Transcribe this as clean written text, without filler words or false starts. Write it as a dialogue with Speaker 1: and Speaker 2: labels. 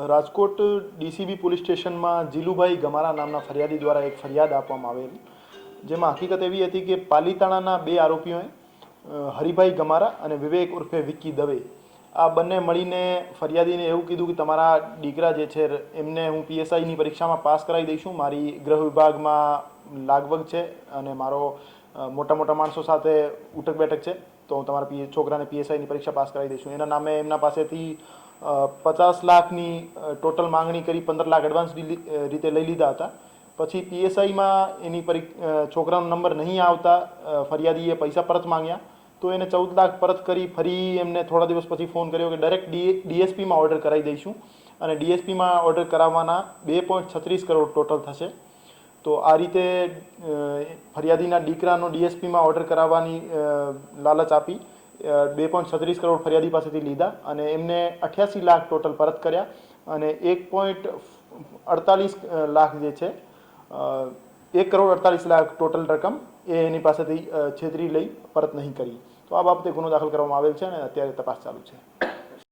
Speaker 1: Rajkot DCB police સ્ટેશનમાં જીલુભાઈ ગમારા નામના ફરિયાદી દ્વારા એક ફરિયાદ આપવામાં આવેલ, જેમાં હકીકત એવી હતી કે પાલીતાણાના બે આરોપીઓએ હરિભાઈ ગમારા અને વિવેક ઉર્ફે વિક્કી દવે આ બંને મળીને ફરિયાદીને એવું કીધું કે તમારા દીકરા જે છે એમને હું પીએસઆઈની પરીક્ષામાં પાસ કરાવી દઈશું, મારી ગૃહ વિભાગમાં લાગવગ છે અને મારો મોટા મોટા માણસો સાથે ઉઠક બેઠક છે, તો હું તમારા છોકરાને પીએસઆઈની પરીક્ષા પાસ કરાવી દઈશું. એના નામે એમના પાસેથી 50 લાખની ટોટલ માંગણી કરી 15 લાખ એડવાન્સ રીતે લઈ લીધા હતા. પછી પીએસઆઈમાં એની છોકરાનો નંબર નહીં આવતા ફરિયાદીએ પૈસા પરત માંગ્યા, તો એને 14 લાખ પરત કરી ફરી એમને થોડા દિવસ પછી ફોન કર્યો કે ડાયરેક્ટ ડીએસપીમાં ઓર્ડર કરાવી દઈશું, અને ડીએસપીમાં ઓર્ડર કરાવવાના 2.36 કરોડ ટોટલ થશે. તો આ રીતે ફરિયાદીના દીકરાનો ડીએસપીમાં ઓર્ડર કરાવવાની લાલચ આપી 2.36 કરોડ ફરિયાદી પાસેથી લીધા અને એમને 88 લાખ ટોટલ પરત કર્યા, અને 1.48 લાખ જે છે 1.48 લાખ ટોટલ રકમ એ એની પાસેથી છેતરી લઈ પરત નહીં કરી. તો આ બાબતે ગુનો દાખલ કરવામાં આવેલ છે અને અત્યારે તપાસ ચાલુ છે.